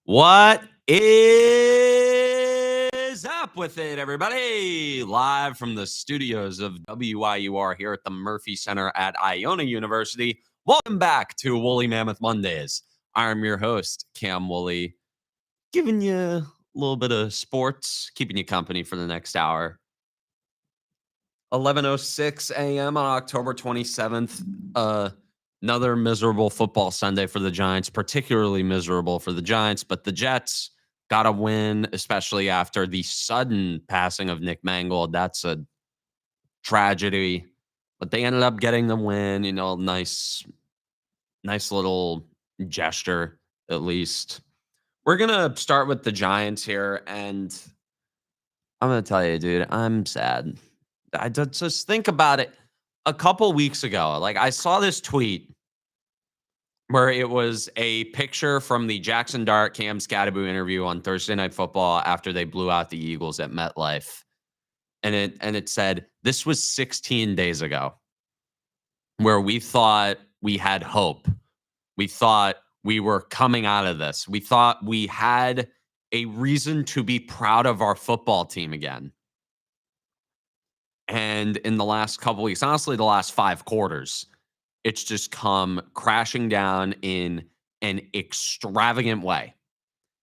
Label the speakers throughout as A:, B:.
A: What is up with it, everybody? Live from the studios of WIUR here at the Murphy Center at Iona University. Welcome back to Woolley Mammoth Mondays. I'm your host, Cam Woolley, giving you a little bit of sports, keeping you company for the next hour. 11:06 a.m. on October 27th. Another miserable football Sunday for the Giants, particularly miserable for the Giants, but the Jets got a win, especially after the sudden passing of Nick Mangold. That's a tragedy, but they ended up getting the win. Nice little gesture, at least. We're going to start with the Giants here, and I'm going to tell you, dude, I'm sad. I just think about it. A couple weeks ago, I saw this tweet where it was a picture from the Jackson Dart Cam Scadaboo interview on Thursday Night Football after they blew out the Eagles at MetLife. And it said, this was 16 days ago, where we thought we had hope. We thought we were coming out of this. We thought we had a reason to be proud of our football team again. And in the last couple weeks, honestly, the last 5 quarters, it's just come crashing down in an extravagant way.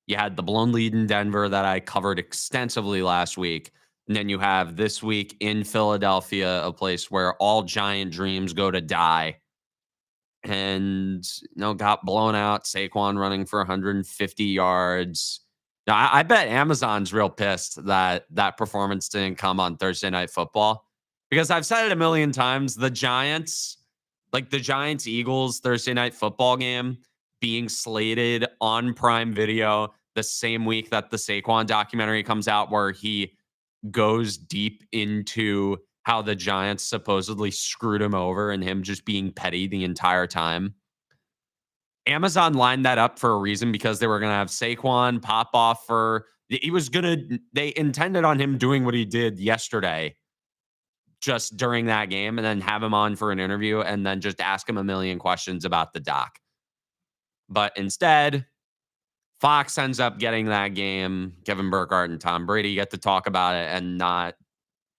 A: You had the blown lead in Denver that I covered extensively last week. And then you have this week in Philadelphia, a place where all giant dreams go to die. And, got blown out. Saquon running for 150 yards. Now, I bet Amazon's real pissed that that performance didn't come on Thursday Night Football, because I've said it a million times. The Giants Eagles Thursday Night Football game being slated on Prime Video the same week that the Saquon documentary comes out, where he goes deep into how the Giants supposedly screwed him over and him just being petty the entire time. Amazon lined that up for a reason, because they were going to have Saquon pop off they intended on him doing what he did yesterday just during that game, and then have him on for an interview and then just ask him a million questions about the doc. But instead, Fox ends up getting that game. Kevin Burkhardt and Tom Brady get to talk about it, and not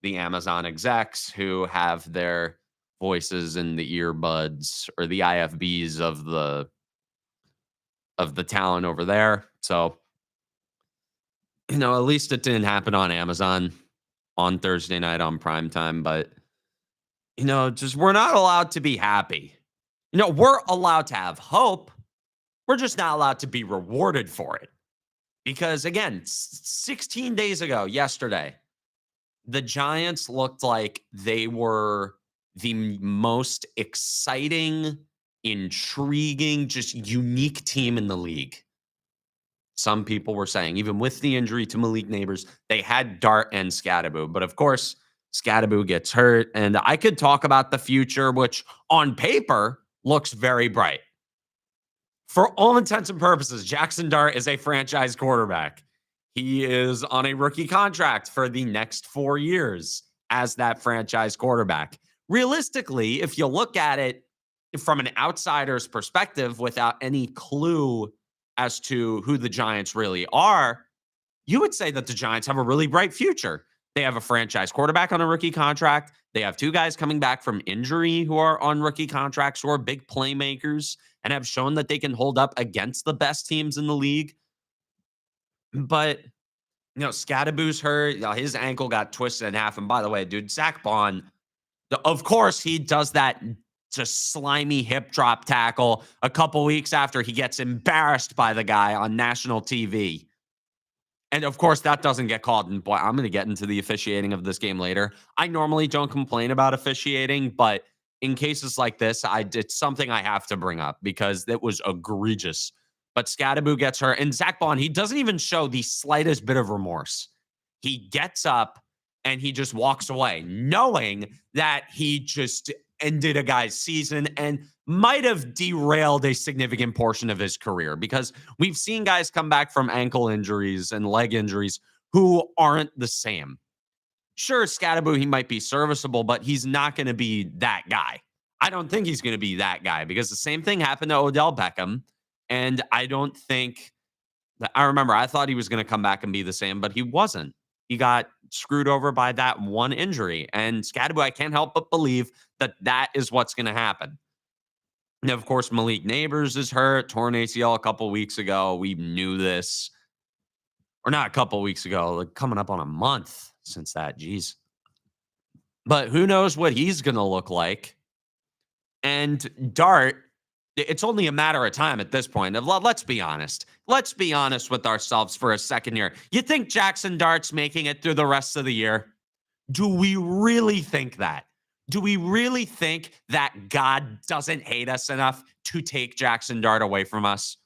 A: the Amazon execs who have their voices in the earbuds or the IFBs of the talent over there. So, at least it didn't happen on Amazon on Thursday night on primetime. But, just we're not allowed to be happy. We're allowed to have hope. We're just not allowed to be rewarded for it. Because, again, 16 days ago, yesterday, the Giants looked like they were the most exciting, intriguing, just unique team in the league. Some people were saying, even with the injury to Malik Neighbors, they had Dart and Scadaboo. But of course, Scadaboo gets hurt. And I could talk about the future, which on paper looks very bright. For all intents and purposes, Jackson Dart is a franchise quarterback. He is on a rookie contract for the next 4 years as that franchise quarterback. Realistically, if you look at it from an outsider's perspective without any clue as to who the Giants really are, you would say that the Giants have a really bright future. They have a franchise quarterback on a rookie contract. They have 2 guys coming back from injury who are on rookie contracts, who are big playmakers and have shown that they can hold up against the best teams in the league. But, Scadaboo's hurt. His ankle got twisted in half. And by the way, dude, Zach Bond, of course, he does that just slimy hip drop tackle a couple weeks after he gets embarrassed by the guy on national TV. And of course, that doesn't get called. And boy, I'm going to get into the officiating of this game later. I normally don't complain about officiating, but in cases like this, it's something I have to bring up because it was egregious. But Scadaboo gets hurt, and Zach Bond, he doesn't even show the slightest bit of remorse. He gets up and he just walks away, knowing that he just ended a guy's season and might have derailed a significant portion of his career, because we've seen guys come back from ankle injuries and leg injuries who aren't the same. Sure, Scadaboo, he might be serviceable, but he's not going to be that guy. I don't think he's going to be that guy, because the same thing happened to Odell Beckham. And I don't think I remember I thought he was going to come back and be the same, but he wasn't. He got screwed over by that one injury. And Scadaboo, I can't help but believe that that is what's going to happen. And of course, Malik Neighbors is hurt, torn ACL a couple weeks ago. We knew this, or not a couple weeks ago, like coming up on a month since that. Jeez. But who knows what he's going to look like. And Dart, it's only a matter of time at this point. Let's be honest. Let's be honest with ourselves for a second here. You think Jackson Dart's making it through the rest of the year? Do we really think that? Do we really think that God doesn't hate us enough to take Jackson Dart away from us?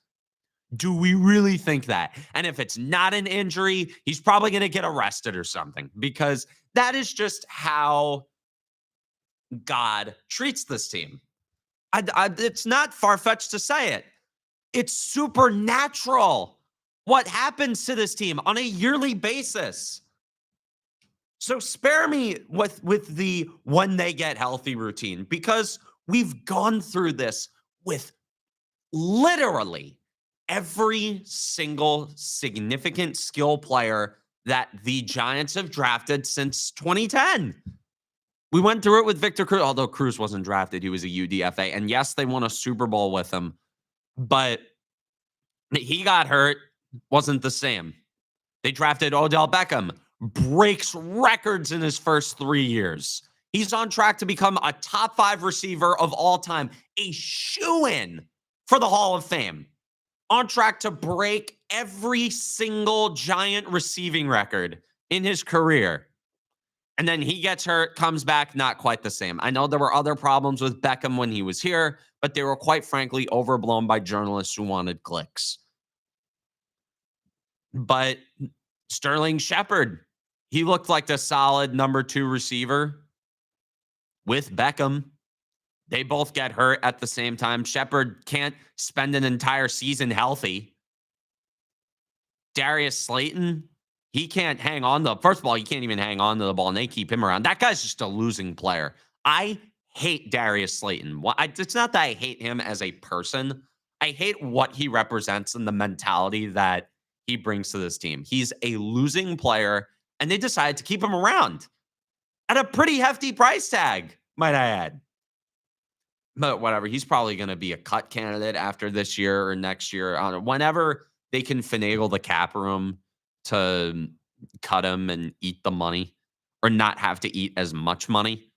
A: Do we really think that? And if it's not an injury, he's probably going to get arrested or something, because that is just how God treats this team. It's not far-fetched to say it. It's supernatural what happens to this team on a yearly basis. So spare me with the when they get healthy routine, because we've gone through this with literally every single significant skill player that the Giants have drafted since 2010. We went through it with Victor Cruz, although Cruz wasn't drafted. He was a UDFA. And yes, they won a Super Bowl with him, but he got hurt, wasn't the same. They drafted Odell Beckham, breaks records in his first 3 years. He's on track to become a top 5 receiver of all time, a shoo-in for the Hall of Fame. On track to break every single Giant receiving record in his career. And then he gets hurt, comes back, not quite the same. I know there were other problems with Beckham when he was here, but they were quite frankly overblown by journalists who wanted clicks. But Sterling Shepard, he looked like the solid number 2 receiver with Beckham. They both get hurt at the same time. Shepard can't spend an entire season healthy. Darius Slayton, he can't hang on first of all, he can't even hang on to the ball, and they keep him around. That guy's just a losing player. I hate Darius Slayton. It's not that I hate him as a person. I hate what he represents and the mentality that he brings to this team. He's a losing player, and they decided to keep him around at a pretty hefty price tag, might I add. But whatever, he's probably going to be a cut candidate after this year or next year. I don't know, whenever they can finagle the cap room to cut him and eat the money, or not have to eat as much money.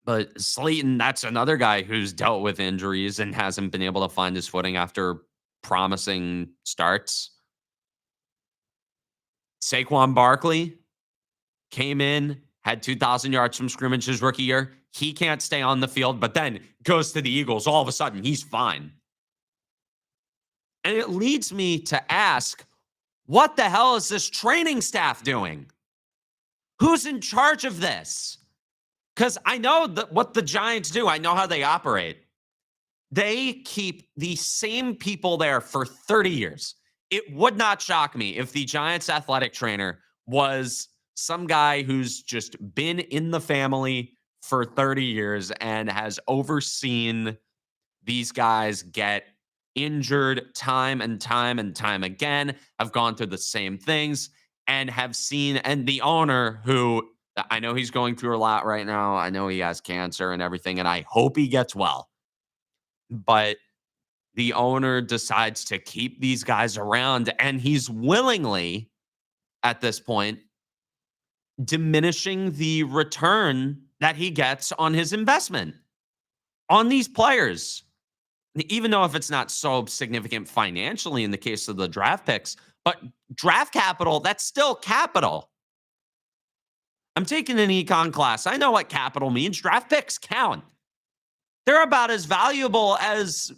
A: But Slayton, that's another guy who's dealt with injuries and hasn't been able to find his footing after promising starts. Saquon Barkley came in, had 2,000 yards from scrimmage his rookie year. He can't stay on the field, but then goes to the Eagles. All of a sudden, he's fine. And it leads me to ask, what the hell is this training staff doing? Who's in charge of this? Because I know what the Giants do. I know how they operate. They keep the same people there for 30 years. It would not shock me if the Giants athletic trainer was some guy who's just been in the family for 30 years and has overseen these guys get injured time and time and time again, have gone through the same things, and have seen, and the owner, who I know he's going through a lot right now. I know he has cancer and everything, and I hope he gets well. But the owner decides to keep these guys around, and he's willingly, at this point, diminishing the return that he gets on his investment on these players. Even though if it's not so significant financially in the case of the draft picks, but draft capital, that's still capital. I'm taking an econ class. I know what capital means. Draft picks count. They're about as valuable as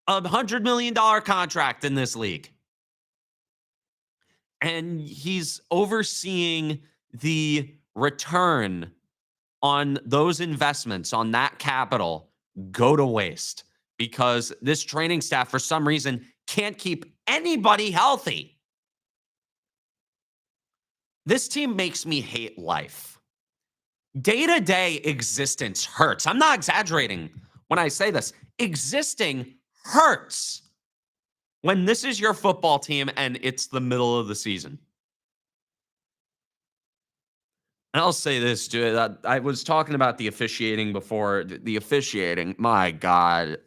A: a $100 million contract in this league. And he's overseeing the return on those investments, on that capital, go to waste, because this training staff, for some reason, can't keep anybody healthy. This team makes me hate life. Day-to-day existence hurts. I'm not exaggerating when I say this. Existing hurts. when this is your football team and it's the middle of the season. And I'll say this, dude. I was talking about the officiating before. The officiating, my God,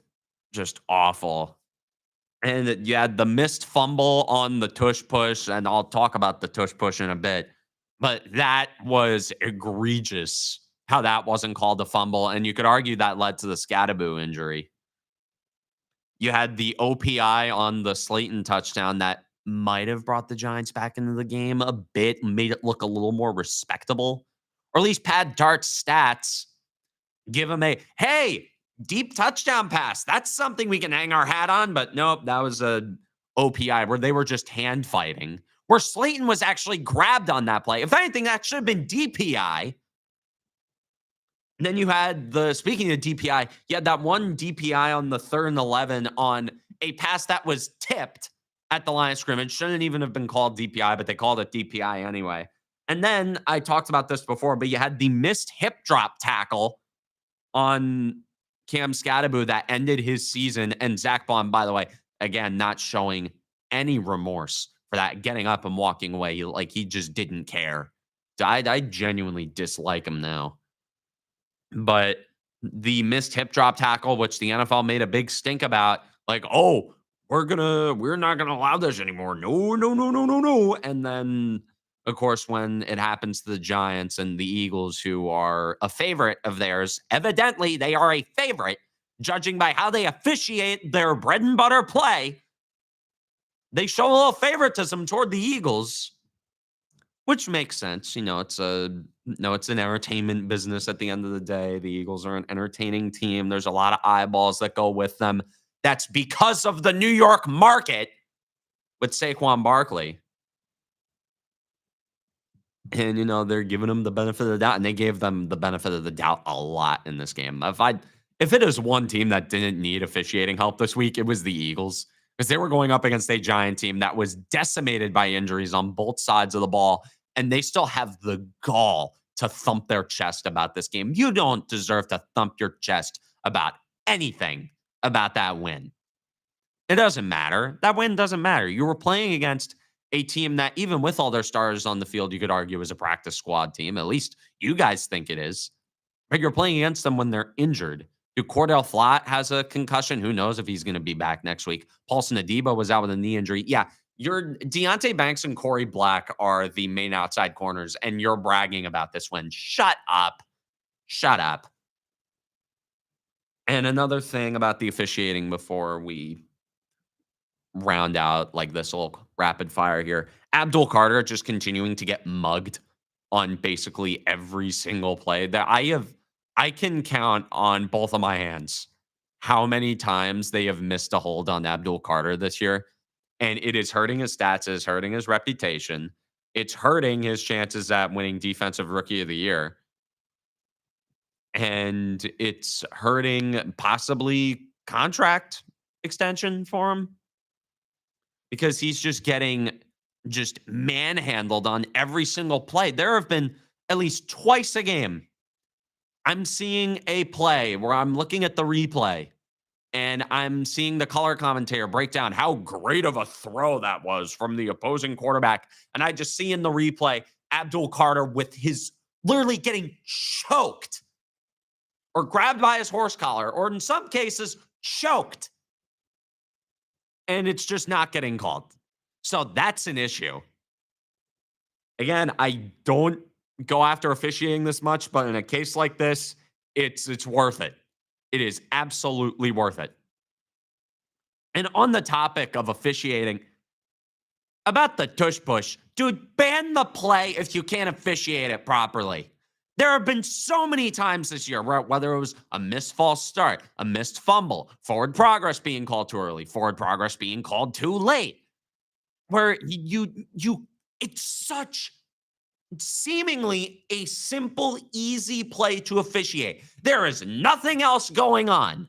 A: just awful. And you had the missed fumble on the tush push, and I'll talk about the tush push in a bit. But that was egregious how that wasn't called a fumble. And you could argue that led to the Scattaboo injury. You had the OPI on the Slayton touchdown that might have brought the Giants back into the game a bit, made it look a little more respectable, or at least pad Dart's stats. Give him a hey, deep touchdown pass. That's something we can hang our hat on. But nope, that was a OPI where they were just hand fighting. Where Slayton was actually grabbed on that play. If anything, that should have been DPI. And then you had speaking of DPI, you had that one DPI on the 3rd and 11 on a pass that was tipped at the line of scrimmage. Shouldn't even have been called DPI, but they called it DPI anyway. And then I talked about this before, but you had the missed hip drop tackle on Cam Scattaboo that ended his season. And Zach Baum, by the way, again, not showing any remorse for that, getting up and walking away. He just didn't care. I genuinely dislike him now. But the missed hip drop tackle, which the NFL made a big stink about, like, oh, we're not gonna allow this anymore. No, no, no, no, no, no. And then, of course, when it happens to the Giants and the Eagles, who are a favorite of theirs, evidently they are a favorite, judging by how they officiate their bread and butter play. They show a little favoritism toward the Eagles, which makes sense. It's an entertainment business at the end of the day. The Eagles are an entertaining team. There's a lot of eyeballs that go with them. That's because of the New York market with Saquon Barkley. And, they're giving them the benefit of the doubt, and they gave them the benefit of the doubt a lot in this game. If it is one team that didn't need officiating help this week, it was the Eagles, because they were going up against a Giant team that was decimated by injuries on both sides of the ball, and they still have the gall to thump their chest about this game. You don't deserve to thump your chest about anything about that win. It doesn't matter. That win doesn't matter. You were playing against a team that, even with all their stars on the field, you could argue is a practice squad team. At least you guys think it is. But you're playing against them when they're injured. Cordell Flott has a concussion. Who knows if he's going to be back next week? Paulson Adebo was out with a knee injury. Yeah, your Deonte Banks and Corey Black are the main outside corners, and you're bragging about this win. Shut up. Shut up. And another thing about the officiating before we round out like this little rapid fire here. Abdul Carter just continuing to get mugged on basically every single play that I can count on both of my hands how many times they have missed a hold on Abdul Carter this year. And it is hurting his stats, it is hurting his reputation. It's hurting his chances at winning Defensive Rookie of the Year. And it's hurting possibly contract extension for him, because he's just getting manhandled on every single play. There have been at least twice a game I'm seeing a play where I'm looking at the replay and I'm seeing the color commentator break down how great of a throw that was from the opposing quarterback. And I just see in the replay Abdul Carter with his literally getting choked or grabbed by his horse collar, or in some cases, choked. And it's just not getting called. So that's an issue. Again, I don't go after officiating this much, but in a case like this, it's worth it. It is absolutely worth it. And on the topic of officiating, about the tush push, dude, ban the play if you can't officiate it properly. There have been so many times this year, whether it was a missed false start, a missed fumble, forward progress being called too early, forward progress being called too late, where it's such seemingly a simple, easy play to officiate. There is nothing else going on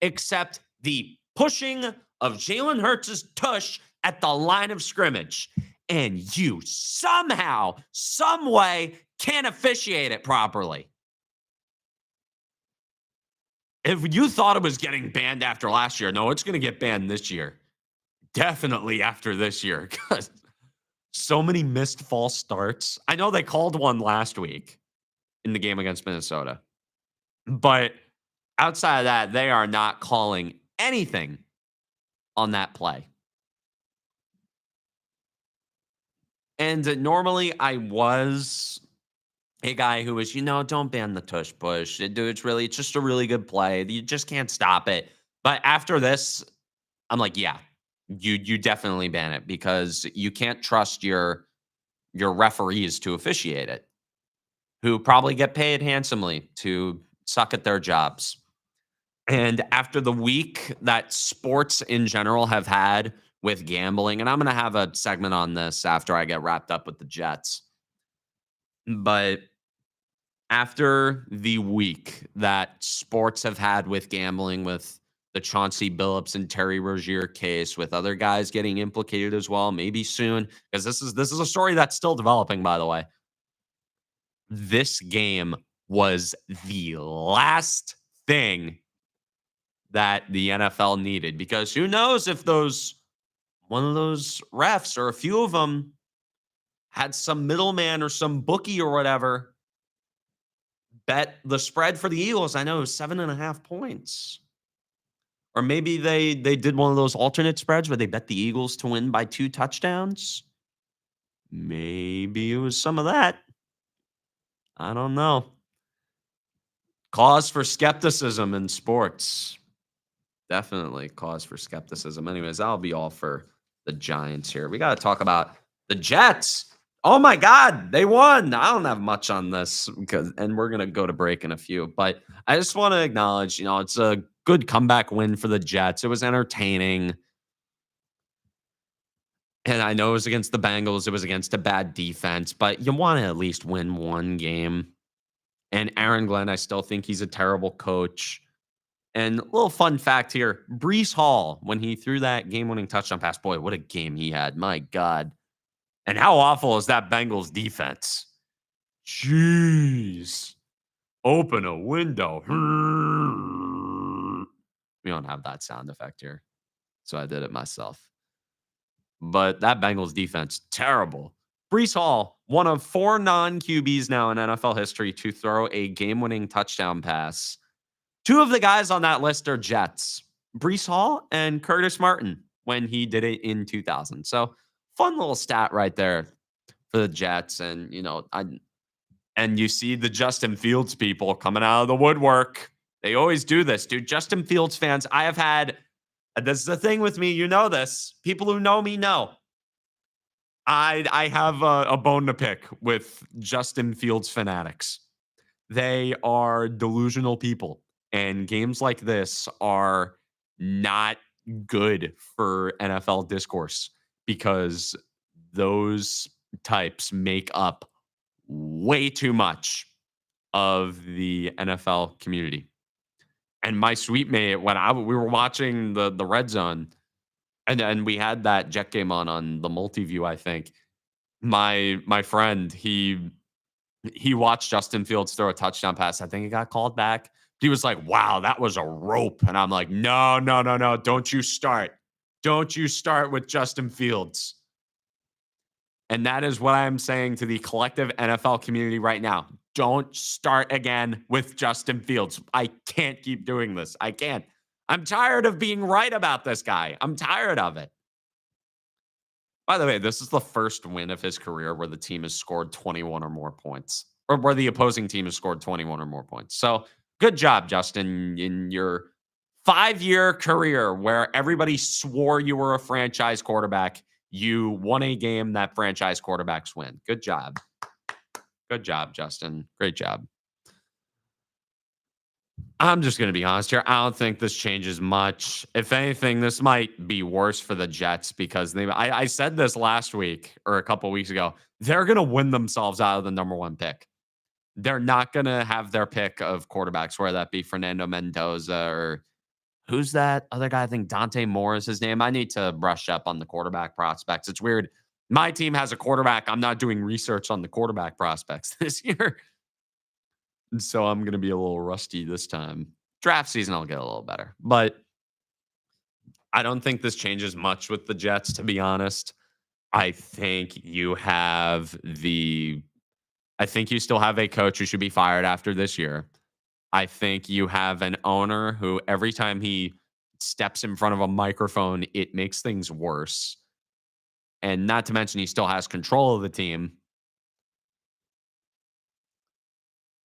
A: except the pushing of Jalen Hurts' tush at the line of scrimmage. And you somehow, some way, can't officiate it properly. If you thought it was getting banned after last year, no, it's going to get banned this year. definitely after this year because so many missed false starts. I know they called one last week in the game against Minnesota, but outside of that, they are not calling anything on that play. And normally I was a guy who was, don't ban the tush push. Dude, it's just a really good play. You just can't stop it. But after this, I'm like, yeah, you definitely ban it because you can't trust your referees to officiate it, who probably get paid handsomely to suck at their jobs. And after the week that sports in general have had with gambling, and I'm going to have a segment on this after I get wrapped up with the Jets. But after the week that sports have had with gambling, with the Chauncey Billups and Terry Rozier case, with other guys getting implicated as well, maybe soon, because this is a story that's still developing, by the way. This game was the last thing that the NFL needed because who knows if one of those refs or a few of them had some middleman or some bookie or whatever bet the spread for the Eagles. I know it was 7.5 points. Or maybe they did one of those alternate spreads where they bet the Eagles to win by 2 touchdowns. Maybe it was some of that. I don't know. Cause for skepticism in sports. Definitely cause for skepticism. Anyways, that'll be all for the Giants here. We got to talk about the Jets. Oh my God, they won. I don't have much on this and we're gonna go to break in a few. But I just want to acknowledge, it's a good comeback win for the Jets. It was entertaining. And I know it was against the Bengals. It was against a bad defense, but you want to at least win one game. And Aaron Glenn, I still think he's a terrible coach. And a little fun fact here, Brees Hall, when he threw that game-winning touchdown pass, boy, what a game he had. My God. And how awful is that Bengals defense? Jeez. Open a window. We don't have that sound effect here, so I did it myself. But that Bengals defense, terrible. Brees Hall, one of 4 non-QBs now in NFL history to throw a game-winning touchdown pass. 2 of the guys on that list are Jets, Brees Hall and Curtis Martin when he did it in 2000. So fun little stat right there for the Jets. And, and you see the Justin Fields people coming out of the woodwork. They always do this, dude. Justin Fields fans, I have had, this is the thing with me, this. People who know me know. I have a bone to pick with Justin Fields fanatics. They are delusional people. And games like this are not good for NFL discourse because those types make up way too much of the NFL community. And my suite mate, when we were watching the red zone, and we had that Jet game on the multi-view, I think. My friend, he watched Justin Fields throw a touchdown pass. I think he got called back. He was like, wow, that was a rope. And I'm like, no, no, no, no. Don't you start. Don't you start with Justin Fields. And that is what I'm saying to the collective NFL community right now. Don't start again with Justin Fields. I can't keep doing this. I can't. I'm tired of being right about this guy. I'm tired of it. By the way, this is the first win of his career where the team has scored 21 or more points, or where the opposing team has scored 21 or more points. So good job, Justin, in your 5-year career where everybody swore you were a franchise quarterback. You won a game that franchise quarterbacks win. Good job. Good job, Justin. Great job. I'm just going to be honest here. I don't think this changes much. If anything, this might be worse for the Jets because I said this last week or a couple weeks ago. They're going to win themselves out of the number 1 pick. They're not going to have their pick of quarterbacks, whether that be Fernando Mendoza or who's that other guy? I think Dante Moore is his name. I need to brush up on the quarterback prospects. It's weird. My team has a quarterback. I'm not doing research on the quarterback prospects this year. So I'm going to be a little rusty this time. Draft season, I'll get a little better. But I don't think this changes much with the Jets, to be honest. I think you have the I think you still have a coach who should be fired after this year. I think you have an owner who every time he steps in front of a microphone, it makes things worse. And not to mention he still has control of the team.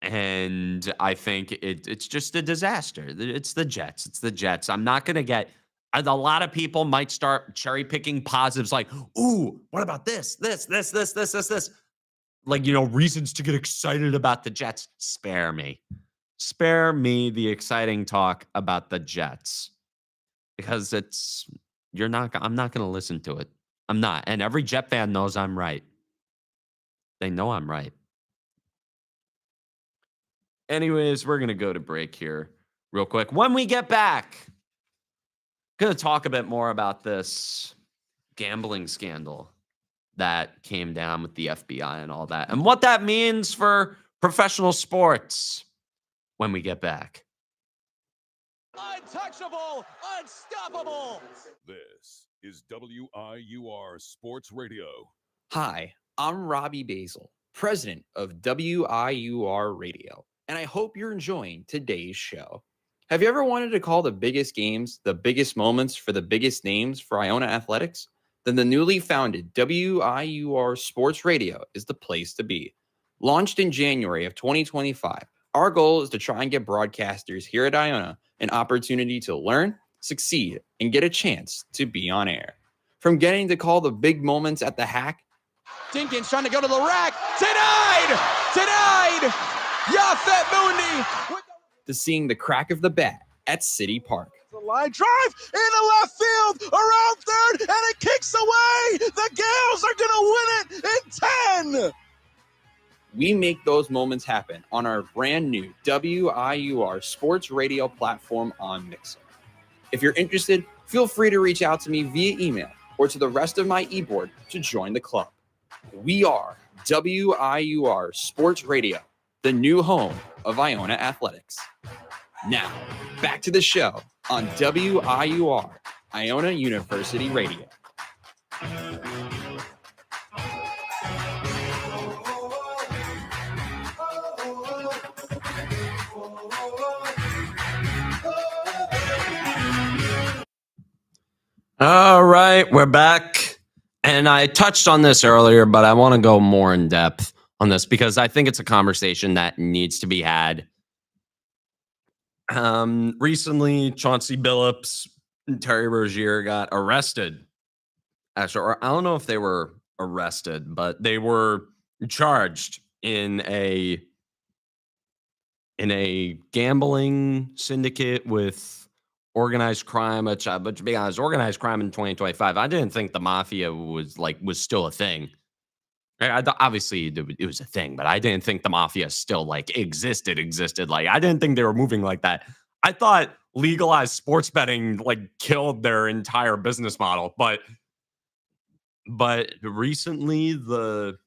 A: And I think it's just a disaster. It's the Jets. It's the Jets. I'm not going to get. A lot of people might start cherry picking positives, like, "Ooh, what about this? Like, reasons to get excited about the Jets. Spare me the exciting talk about the Jets because you're not. I'm not going to listen to it. I'm not. And every Jet fan knows I'm right. They know I'm right. Anyways, we're going to go to break here real quick. When we get back, going to talk a bit more about this gambling scandal that came down with the FBI and all that, and what that means for professional sports when we get back.
B: Untouchable, unstoppable.
C: This is WIUR Sports Radio.
D: Hi, I'm Robbie Basil, president of WIUR Radio, and I hope you're enjoying today's show. Have you ever wanted to call the biggest games, the biggest moments for the biggest names for Iona Athletics? Then the newly founded WIUR Sports Radio is the place to be. Launched in January of 2025, our goal is to try and get broadcasters here at Iona an opportunity to learn, succeed, and get a chance to be on air. From getting to call the big moments at the hack,
B: Dinkins trying to go to the rack. Denied. Yafet Mundi.
D: to seeing the crack of the bat at City Park.
B: The line drive into left field, around third, and it kicks away. The Gales are going to win it in 10.
D: We make those moments happen on our brand new WIUR Sports Radio platform on Mixer. If you're interested, feel free to reach out to me via email or to the rest of my e-board to join the club. We are WIUR Sports Radio, the new home of Iona Athletics. Now, back to the show on WIUR, Iona University Radio.
A: All right, we're back. And I touched on this earlier, but I want to go more in depth on this because I think it's a conversation that needs to be had. Recently, Chauncey Billups and Terry Rozier got arrested. Actually, or I don't know if they were arrested, but they were charged in a gambling syndicate with organized crime, but to be honest, organized crime in 2025, I didn't think the mafia was still a thing. Obviously, it was a thing, but I didn't think the mafia still existed. Like, I didn't think they were moving like that. I thought legalized sports betting killed their entire business model. But recently, the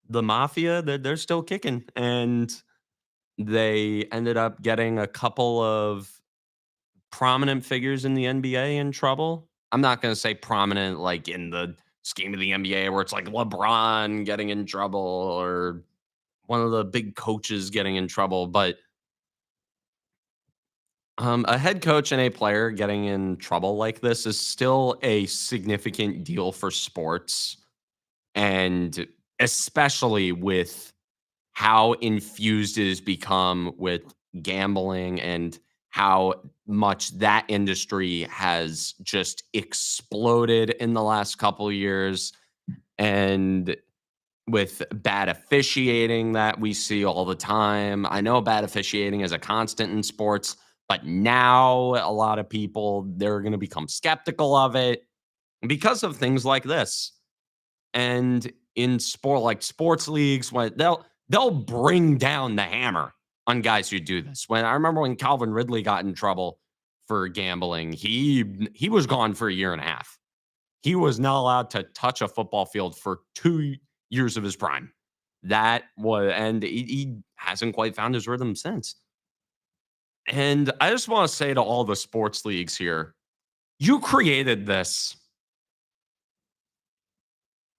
A: mafia, they're still kicking, and they ended up getting a couple of prominent figures in the NBA in trouble. I'm not going to say prominent like in the scheme of the NBA where it's like LeBron getting in trouble or one of the big coaches getting in trouble, but a head coach and a player getting in trouble like this is still a significant deal for sports, and especially with how infused it has become with gambling and how much that industry has just exploded in the last couple of years, and with bad officiating that we see all the time. I know bad officiating is a constant in sports, but now a lot of people, they're going to become skeptical of it because of things like this. And in sports leagues, when they'll bring down the hammer on guys who do this. When I remember when Calvin Ridley got in trouble for gambling, he was gone for a year and a half. He was not allowed to touch a football field for 2 years of his prime. And he hasn't quite found his rhythm since. And I just want to say to all the sports leagues here, You created this.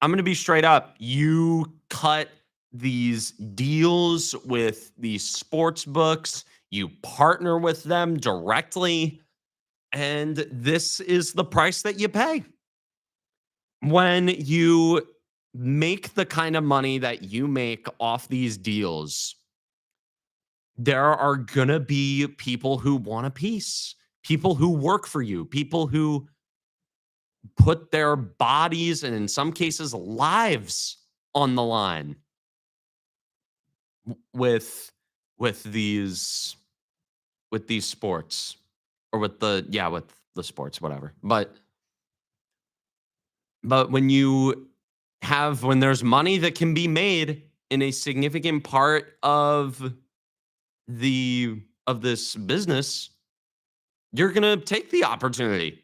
A: I'm going to be straight up. You cut these deals with these sports books, you partner with them directly, and this is the price that you pay. When you make the kind of money that you make off these deals, there are going to be people who want a piece, people who work for you, people who put their bodies and in some cases lives on the line with these sports or with the sports, whatever. But when there's money that can be made in a significant part of this business, you're gonna take the opportunity.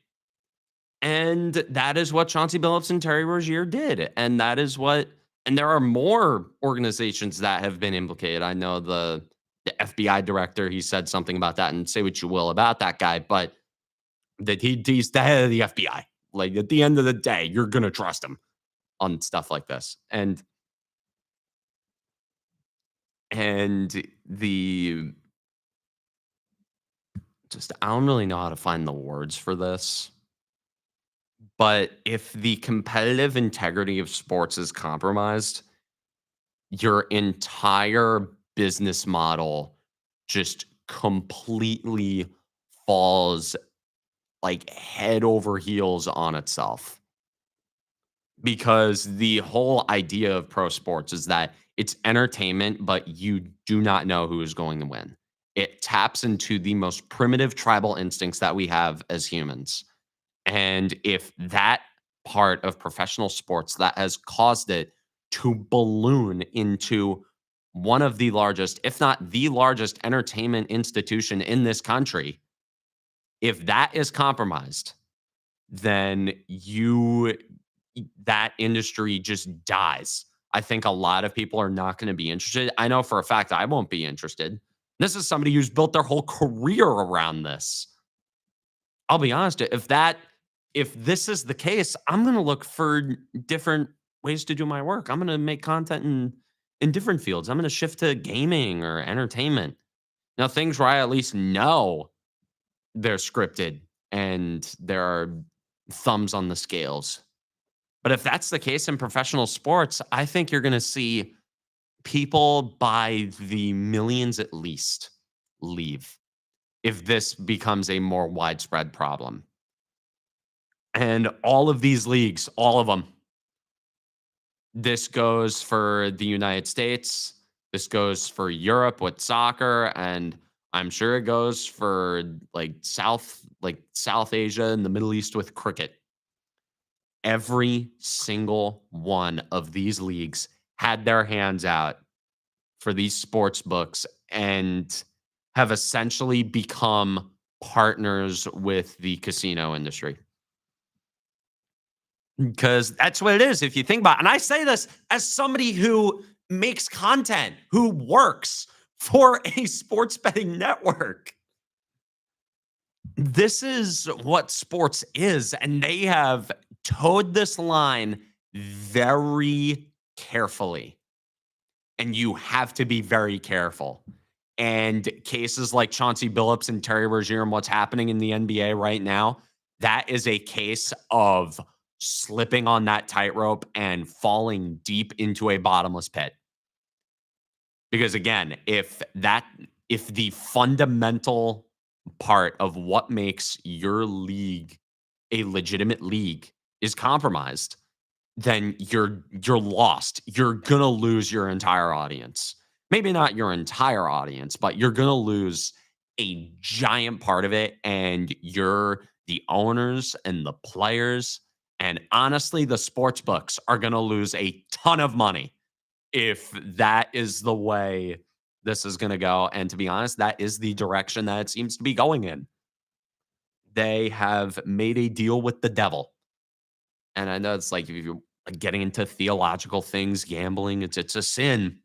A: And that is what Chauncey Billups and Terry Rozier did. And there are more organizations that have been implicated. I know the FBI director, he said something about that, and say what you will about that guy, but that he's the head of the FBI. Like, at the end of the day, you're going to trust him on stuff like this. And the just, I don't really know how to find the words for this. But if the competitive integrity of sports is compromised, your entire business model just completely falls like head over heels on itself. Because the whole idea of pro sports is that it's entertainment, but you do not know who is going to win. It taps into the most primitive tribal instincts that we have as humans. And if that part of professional sports that has caused it to balloon into one of the largest, if not the largest entertainment institution in this country, if that is compromised, then that industry just dies. I think a lot of people are not going to be interested. I know for a fact I won't be interested. This is somebody who's built their whole career around this. I'll be honest, if this is the case, I'm going to look for different ways to do my work. I'm going to make content in different fields. I'm going to shift to gaming or entertainment. Now, things where I at least know they're scripted and there are thumbs on the scales. But if that's the case in professional sports, I think you're going to see people by the millions at least leave if this becomes a more widespread problem. And all of these leagues, all of them, this goes for the United States, this goes for Europe with soccer, and I'm sure it goes for South Asia and the Middle East with cricket. Every single one of these leagues had their hands out for these sports books and have essentially become partners with the casino industry. Because that's what it is, if you think about it. And I say this as somebody who makes content, who works for a sports betting network. This is what sports is, and they have towed this line very carefully. And you have to be very careful. And cases like Chauncey Billups and Terry Rozier and what's happening in the NBA right now, that is a case of slipping on that tightrope and falling deep into a bottomless pit. Because again, if the fundamental part of what makes your league a legitimate league is compromised, then you're lost. You're going to lose your entire audience. Maybe not your entire audience, but you're going to lose a giant part of it, and the owners and the players and honestly the sports books are going to lose a ton of money if that is the way this is going to go. And to be honest, that is the direction that it seems to be going in. They have made a deal with the devil. And I know it's like, if you're getting into theological things, gambling, it's a sin.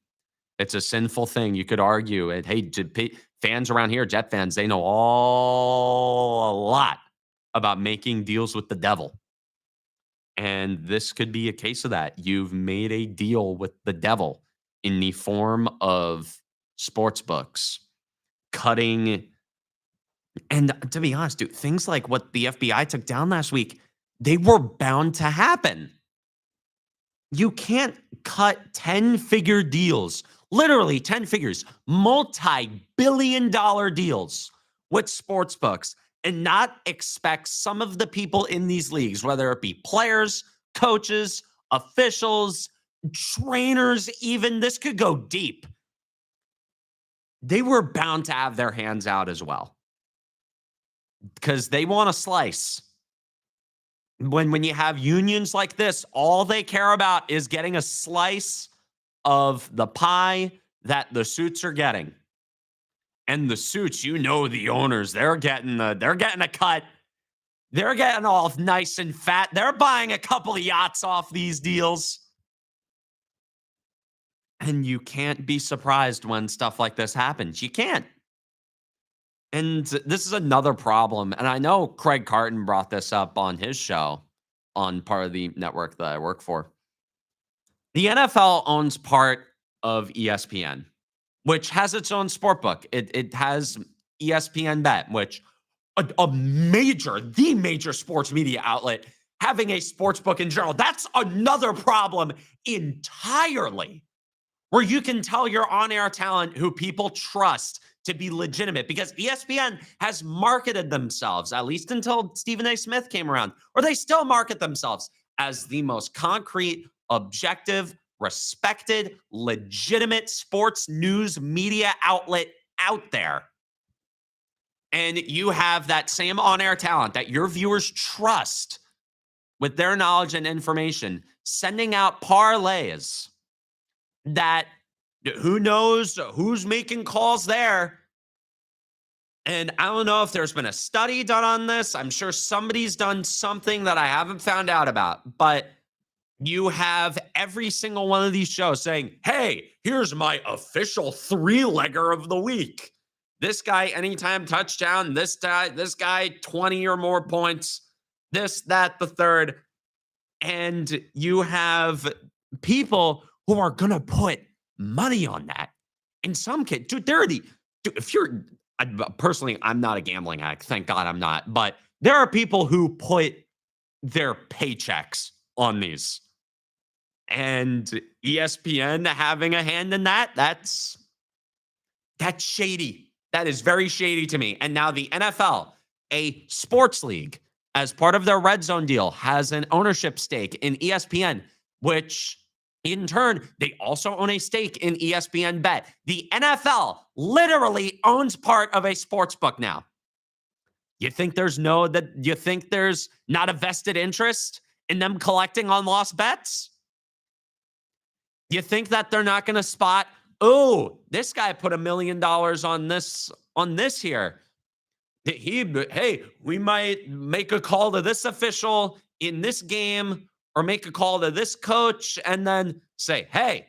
A: It's a sinful thing. You could argue it. Hey, fans around here, Jet fans, they know a lot about making deals with the devil. And this could be a case of that. You've made a deal with the devil in the form of sports books, cutting. And to be honest, dude, things like what the FBI took down last week, they were bound to happen. You can't cut 10-figure deals, literally 10 figures, multi-billion-dollar deals with sports books and not expect some of the people in these leagues, whether it be players, coaches, officials, trainers, even this could go deep. They were bound to have their hands out as well because they want a slice. When you have unions like this, all they care about is getting a slice of the pie that the suits are getting. And the suits, the owners, they're getting a cut. They're getting all nice and fat. They're buying a couple of yachts off these deals. And you can't be surprised when stuff like this happens. You can't. And this is another problem. And I know Craig Carton brought this up on his show on part of the network that I work for. The NFL owns part of ESPN, which has its own sport book. It has ESPN Bet, which the major sports media outlet having a sports book in general. That's another problem entirely, where you can tell your on-air talent who people trust to be legitimate, because ESPN has marketed themselves, at least until Stephen A. Smith came around, or they still market themselves as the most concrete, objective, respected, legitimate sports news media outlet out there. And you have that same on-air talent that your viewers trust with their knowledge and information, sending out parlays that who knows who's making calls there. And I don't know if there's been a study done on this. I'm sure somebody's done something that I haven't found out about. But you have every single one of these shows saying, hey, here's my official three-legger of the week. This guy, anytime touchdown. This guy, 20 or more points. This, that, the third. And you have people who are going to put money on that. In some cases, personally, I'm not a gambling addict. Thank God I'm not. But there are people who put their paychecks on these. And ESPN having a hand in that's shady. That is very shady to me. And now the NFL, a sports league, as part of their Red Zone deal, has an ownership stake in ESPN, which in turn, they also own a stake in ESPN Bet. The NFL literally owns part of a sports book now. You think there's not a vested interest in them collecting on lost bets? You think that they're not going to spot, oh, this guy put $1 million on this here. Hey, we might make a call to this official in this game, or make a call to this coach and then say, hey,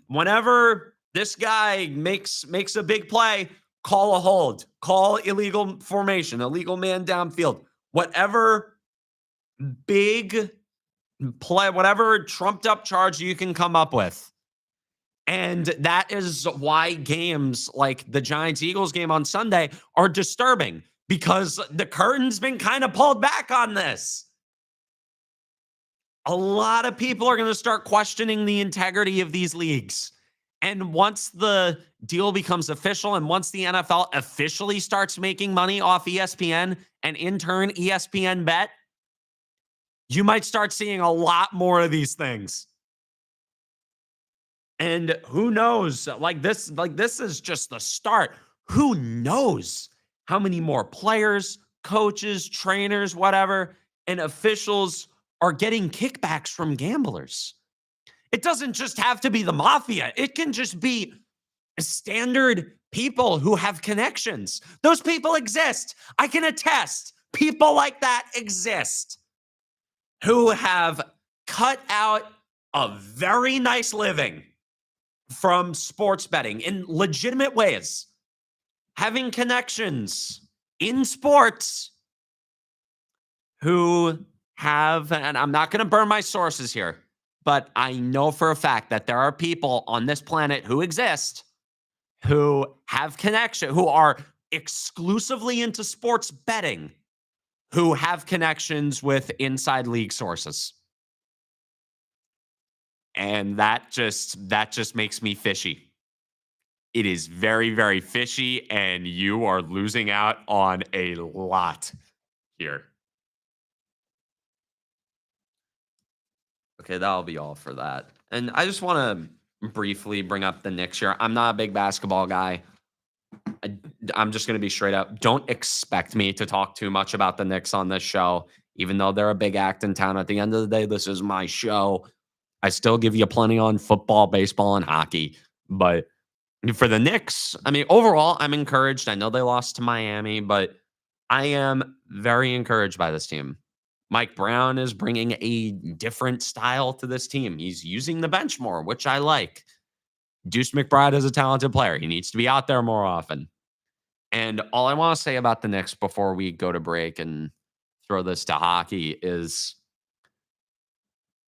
A: whenever this guy makes a big play, call a hold, call illegal formation, illegal man downfield, whatever big play, whatever trumped up charge you can come up with. And that is why games like the Giants-Eagles game on Sunday are disturbing, because the curtain's been kind of pulled back on this. A lot of people are going to start questioning the integrity of these leagues. And once the deal becomes official, and once the NFL officially starts making money off ESPN and in turn ESPN Bet, you might start seeing a lot more of these things. And who knows? This is just the start. Who knows how many more players, coaches, trainers, whatever, and officials are getting kickbacks from gamblers. It doesn't just have to be the mafia. It can just be standard people who have connections. Those people exist. I can attest. People like that exist, who have cut out a very nice living from sports betting in legitimate ways, having connections in sports who have, and I'm not going to burn my sources here, but I know for a fact that there are people on this planet who exist who have connection, who are exclusively into sports betting, who have connections with inside league sources. And that just makes me fishy. It is very, very fishy, and you are losing out on a lot here. Okay, that'll be all for that. And I just want to briefly bring up the Knicks here. I'm not a big basketball guy. I, I'm just going to be straight up. Don't expect me to talk too much about the Knicks on this show, even though they're a big act in town. At the end of the day, this is my show. I still give you plenty on football, baseball, and hockey. But for the Knicks, I mean, overall, I'm encouraged. I know they lost to Miami, but I am very encouraged by this team. Mike Brown is bringing a different style to this team. He's using the bench more, which I like. Deuce McBride is a talented player. He needs to be out there more often. And all I want to say about the Knicks before we go to break and throw this to hockey is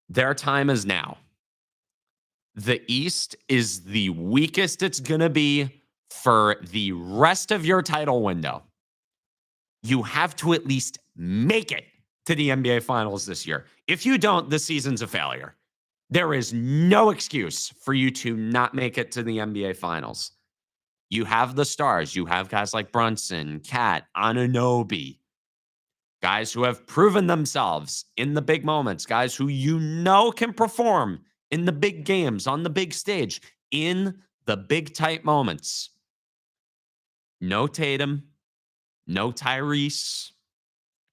A: their time is now. The East is the weakest it's going to be for the rest of your title window. You have to at least make it to the NBA Finals this year. If you don't, the season's a failure. There is no excuse for you to not make it to the NBA Finals. You have the stars. You have guys like Brunson, Cat, Anunoby, guys who have proven themselves in the big moments, guys who you know can perform in the big games, on the big stage, in the big tight moments. No Tatum, no Tyrese.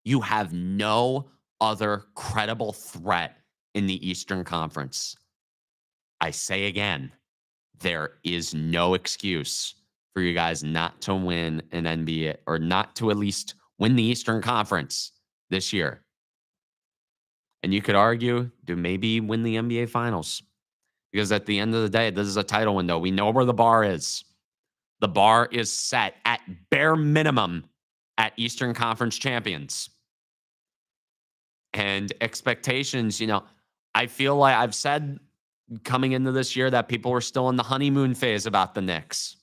A: You have no other credible threat in the Eastern Conference. I say again, there is no excuse for you guys not to win an NBA or not to at least win the Eastern Conference this year. And you could argue to maybe win the NBA Finals because at the end of the day, this is a title window. We know where the bar is. The bar is set at bare minimum at Eastern Conference champions. And expectations, I feel like I've said coming into this year that people were still in the honeymoon phase about the Knicks.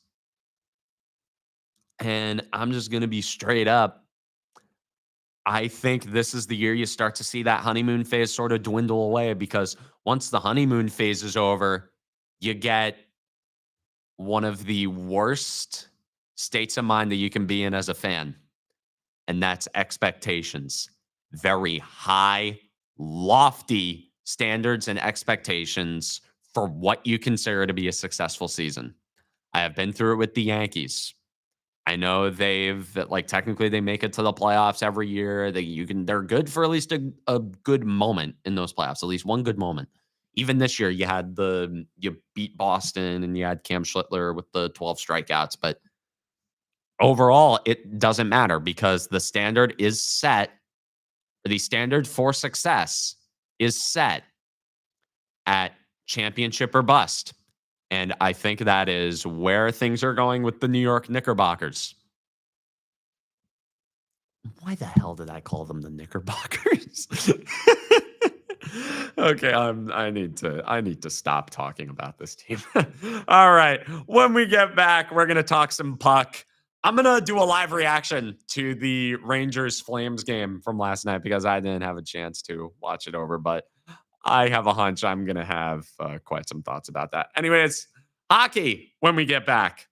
A: And I'm just going to be straight up. I think this is the year you start to see that honeymoon phase sort of dwindle away because once the honeymoon phase is over, you get one of the worst states of mind that you can be in as a fan. And that's expectations. Very high, lofty standards and expectations for what you consider to be a successful season. I have been through it with the Yankees. I know technically they make it to the playoffs every year. They're good for at least a good moment in those playoffs, at least one good moment. Even this year, you beat Boston and you had Cam Schlittler with the 12 strikeouts, but overall, it doesn't matter because the standard is set. The standard for success is set at championship or bust. And I think that is where things are going with the New York Knickerbockers. Why the hell did I call them the Knickerbockers? Okay, I need to stop talking about this team. All right, when we get back, we're gonna talk some puck. I'm gonna do a live reaction to the Rangers Flames game from last night because I didn't have a chance to watch it over, but I have a hunch I'm gonna have quite some thoughts about that. Anyways, hockey when we get back.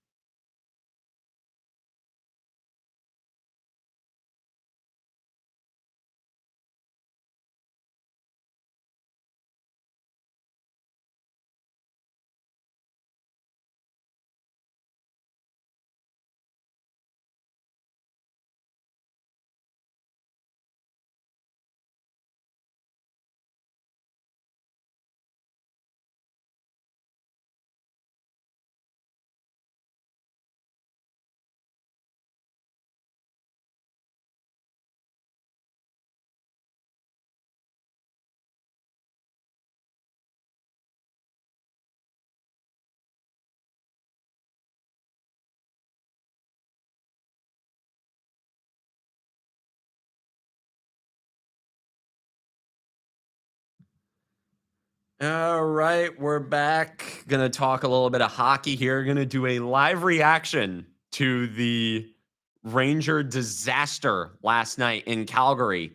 A: All right, we're back. Gonna talk a little bit of hockey here. Gonna do a live reaction to the Ranger disaster last night in Calgary,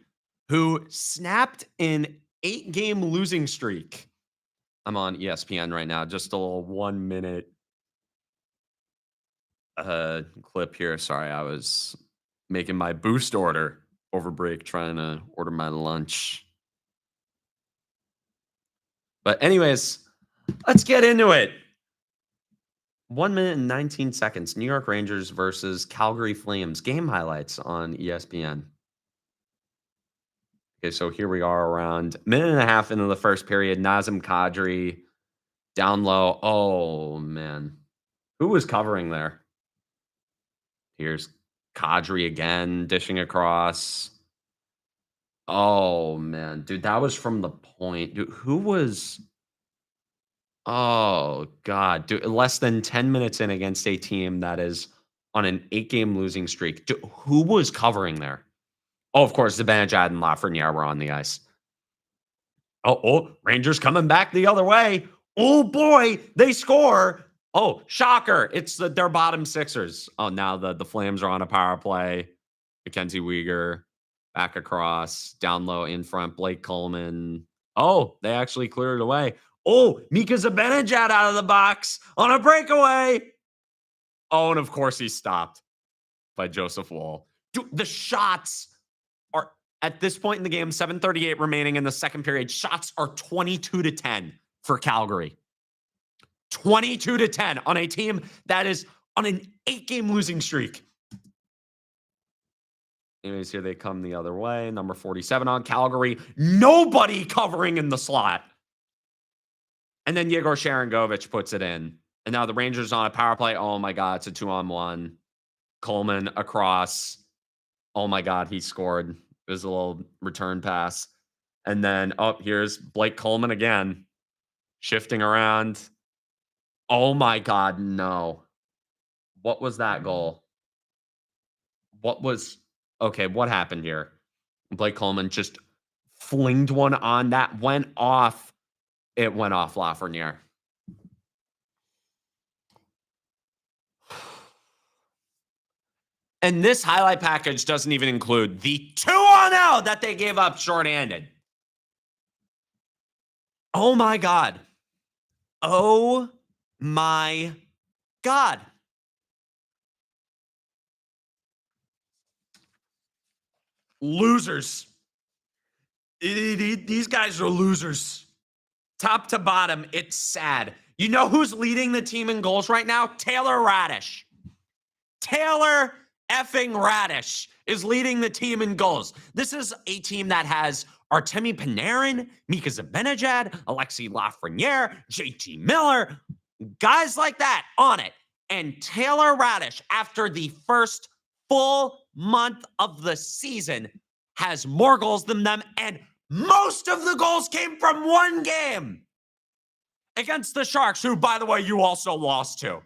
A: who snapped an 8-game losing streak. I'm on ESPN right now. Just a little 1-minute clip here. Sorry, I was making my boost order over break, trying to order my lunch. But anyways, let's get into it. 1 minute and 19 seconds. New York Rangers versus Calgary Flames. Game highlights on ESPN. Okay, so here we are around a minute and a half into the first period. Nazem Kadri down low. Oh, man. Who was covering there? Here's Kadri again, dishing across. Oh, man. Dude, that was from the point. Dude, who was... Oh, God. Dude, less than 10 minutes in against a team that is on an 8-game losing streak. Dude, who was covering there? Oh, of course, Zibanejad and Lafreniere were on the ice. Oh, Rangers coming back the other way. Oh, boy, they score. Oh, shocker. It's their bottom sixers. Oh, now the Flames are on a power play. Mackenzie Weegar back across, down low in front, Blake Coleman. Oh, they actually cleared it away. Oh, Mika Zibanejad out of the box on a breakaway. Oh, and of course he stopped by Joseph Woll. Dude, the shots are, at this point in the game, 7:38 remaining in the second period, shots are 22-10 for Calgary. 22-10 on a team that is on an 8-game losing streak. Anyways, here they come the other way. Number 47 on Calgary. Nobody covering in the slot. And then Yegor Sharangovich puts it in. And now the Rangers on a power play. Oh, my God. It's a 2-on-1. Coleman across. Oh, my God. He scored. It was a little return pass. And then, oh, here's Blake Coleman again. Shifting around. Oh, my God. No. What was that goal? Okay, what happened here? Blake Coleman just flinged one on that. Went off. It went off Lafreniere. And this highlight package doesn't even include the 2-on-0 that they gave up shorthanded. Oh my God. Oh my God. Losers. These guys are losers. Top to bottom, it's sad. You know who's leading the team in goals right now? Taylor Radish. Taylor effing Radish is leading the team in goals. This is a team that has Artemi Panarin, Mika Zibanejad, Alexi Lafreniere, JT Miller, guys like that on it. And Taylor Radish, after the first full month of the season, has more goals than them, and most of the goals came from one game against the Sharks, who, by the way, you also lost to.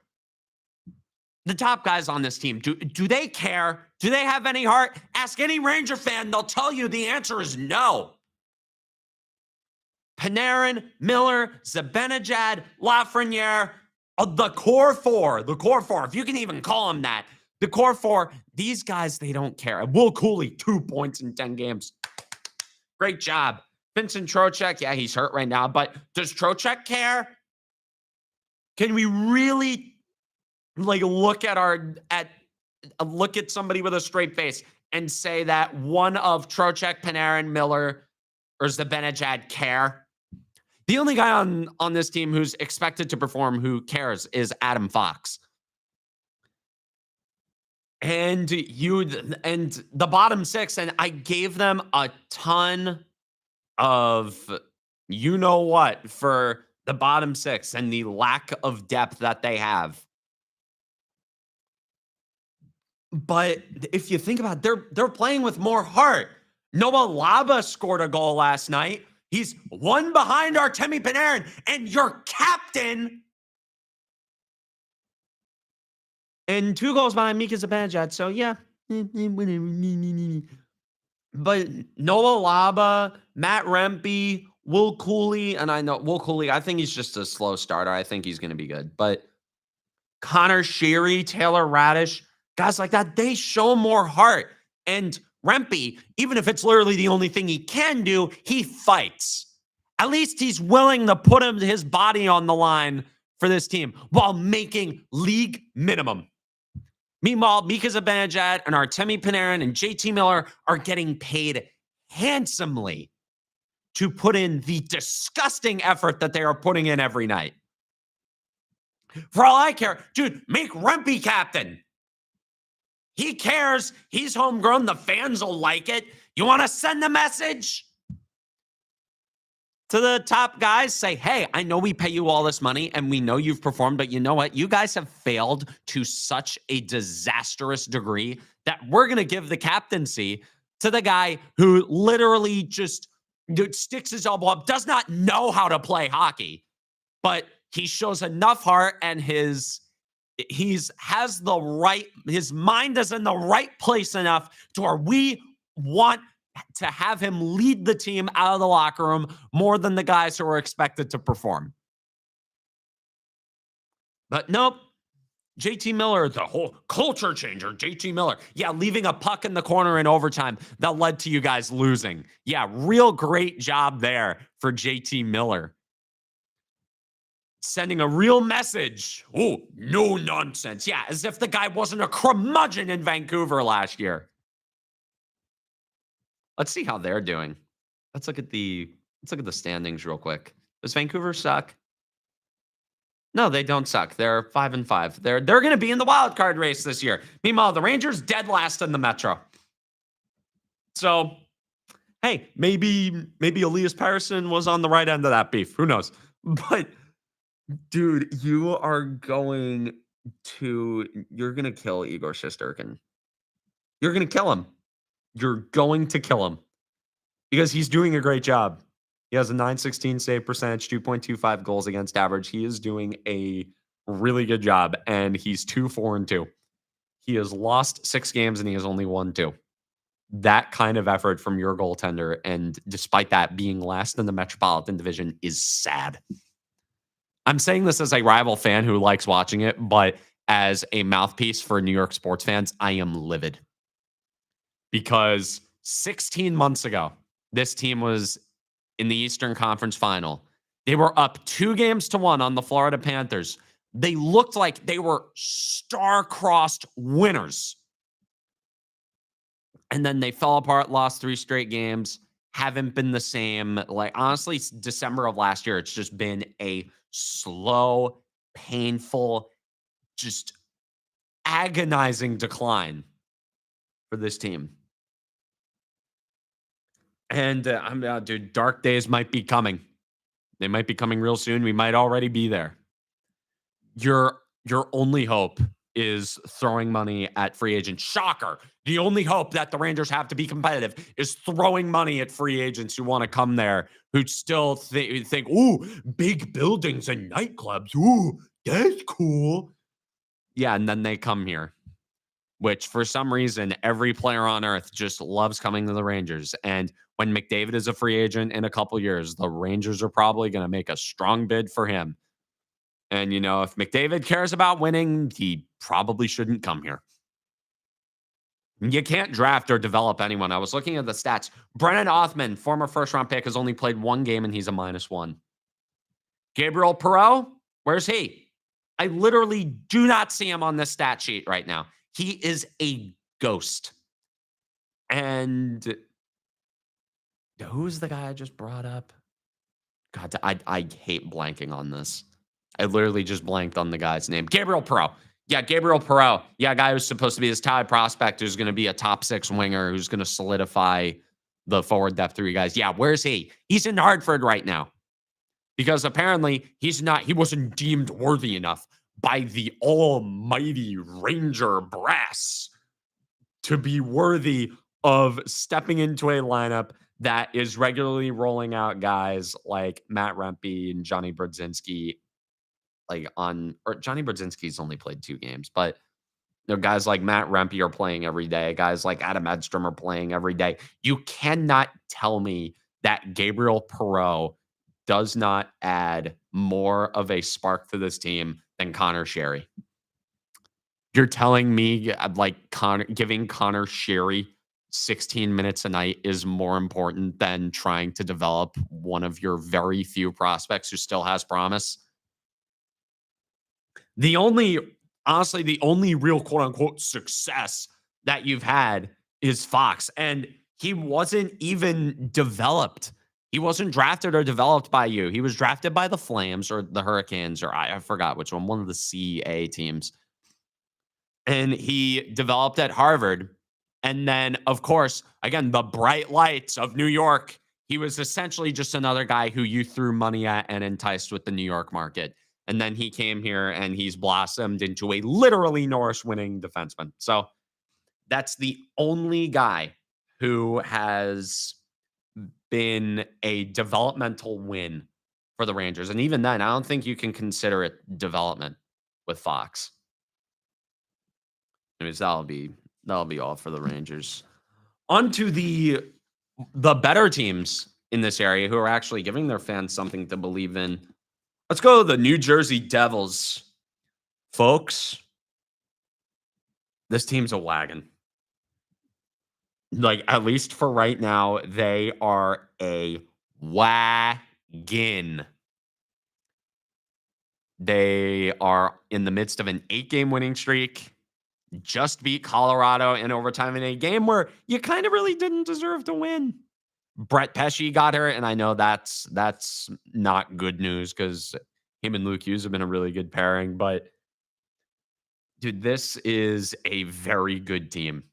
A: The top guys on this team, do they care? Do they have any heart? Ask any Ranger fan, they'll tell you the answer is no. Panarin, Miller, Zibanejad, Lafreniere, the core four, if you can even call them that, the core four, these guys, they don't care. Will Cooley, 2 points in 10 games. Great job. Vincent Trocheck, yeah, he's hurt right now, but does Trocheck care? Can we really look at somebody with a straight face and say that one of Trocheck, Panarin, Miller, or Zibanejad care? The only guy on this team who's expected to perform who cares is Adam Fox. And the bottom six, and I gave them a ton of you know what for the bottom six and the lack of depth that they have. But if you think about it, they're playing with more heart. Noah Laba scored a goal last night. He's one behind Artemi Panarin, and your captain, and 2 goals behind Mika Zibanejad. So yeah, but Noah Laba, Matt Rempe, Will Cooley, and I know Will Cooley, I think he's just a slow starter. I think he's going to be good. But Connor Sheary, Taylor Radish, guys like that, they show more heart. And Rempe, even if it's literally the only thing he can do, he fights. At least he's willing to put his body on the line for this team while making league minimum. Meanwhile, Mika Zibanejad and Artemi Panarin and JT Miller are getting paid handsomely to put in the disgusting effort that they are putting in every night. For all I care, dude, make Rempe captain. He cares. He's homegrown. The fans will like it. You want to send the message to the top guys? Say, hey, I know we pay you all this money and we know you've performed, but you know what? You guys have failed to such a disastrous degree that we're going to give the captaincy to the guy who literally just sticks his elbow up, does not know how to play hockey, but he shows enough heart and his mind is in the right place enough to where we want to have him lead the team out of the locker room more than the guys who are expected to perform. But nope. JT Miller, the whole culture changer, JT Miller. Yeah, leaving a puck in the corner in overtime that led to you guys losing. Yeah, real great job there for JT Miller. Sending a real message. Oh, no nonsense. Yeah, as if the guy wasn't a curmudgeon in Vancouver last year. Let's see how they're doing. Let's look at the standings real quick. Does Vancouver suck? No, they don't suck. They're 5-5. They're going to be in the wild card race this year. Meanwhile, the Rangers dead last in the Metro. So, hey, maybe Elias Pettersson was on the right end of that beef. Who knows? But dude, you're going to kill Igor Shesterkin. You're going to kill him. You're going to kill him because he's doing a great job. He has a .916 save percentage, 2.25 goals against average. He is doing a really good job, and he's 2-4-2. He has lost 6 games, and he has only won 2. That kind of effort from your goaltender, and despite that, being last in the Metropolitan Division is sad. I'm saying this as a rival fan who likes watching it, but as a mouthpiece for New York sports fans, I am livid. Because 16 months ago, this team was in the Eastern Conference Final. They were up 2-1 on the Florida Panthers. They looked like they were star-crossed winners. And then they fell apart, lost 3 straight games, haven't been the same. Like, honestly, December of last year, it's just been a slow, painful, just agonizing decline for this team. And dude, dark days might be coming. They might be coming real soon. We might already be there. Your only hope is throwing money at free agents. Shocker. The only hope that the Rangers have to be competitive is throwing money at free agents who want to come there, who still think, ooh, big buildings and nightclubs. Ooh, that's cool. Yeah, and then they come here, which for some reason, every player on earth just loves coming to the Rangers. And when McDavid is a free agent in a couple years, the Rangers are probably going to make a strong bid for him. And, if McDavid cares about winning, he probably shouldn't come here. You can't draft or develop anyone. I was looking at the stats. Brennan Othmann, former first-round pick, has only played 1 game, and he's a -1. Gabriel Perreault, where's he? I literally do not see him on this stat sheet right now. He is a ghost. And who's the guy I just brought up? God, I hate blanking on this. I literally just blanked on the guy's name. Gabriel Perreault. Yeah, Gabriel Perreault. Yeah, guy who's supposed to be this Tide prospect who's going to be a top 6 winger who's going to solidify the forward depth for you guys. Yeah, where's he? He's in Hartford right now. Because apparently he wasn't deemed worthy enough by the almighty Ranger brass to be worthy of stepping into a lineup that is regularly rolling out guys like Matt Rempe and Johnny Brodzinski. Johnny Brodzinski's only played 2 games, but guys like Matt Rempe are playing every day. Guys like Adam Edstrom are playing every day. You cannot tell me that Gabriel Perreault does not add more of a spark to this team than Connor Sherry. You're telling me giving Connor Sherry 16 minutes a night is more important than trying to develop one of your very few prospects who still has promise? Honestly, the only real quote unquote success that you've had is Fox. And he wasn't even developed. He wasn't drafted or developed by you. He was drafted by the Flames or the Hurricanes, or I forgot which one of the CA teams. And he developed at Harvard. And then, of course, again, the bright lights of New York. He was essentially just another guy who you threw money at and enticed with the New York market. And then he came here and he's blossomed into a literally Norris winning defenseman. So that's the only guy who has been a developmental win for the Rangers. And even then, I don't think you can consider it development with Fox. Anyways, that'll be all for the Rangers. On to the better teams in this area who are actually giving their fans something to believe in. Let's go to the New Jersey Devils. Folks, this team's a wagon. Like, at least for right now, they are a wagon. They are in the midst of an 8-game winning streak. Just beat Colorado in overtime in a game where you kind of really didn't deserve to win. Brett Pesce got hurt, and I know that's not good news because him and Luke Hughes have been a really good pairing. But, dude, this is a very good team.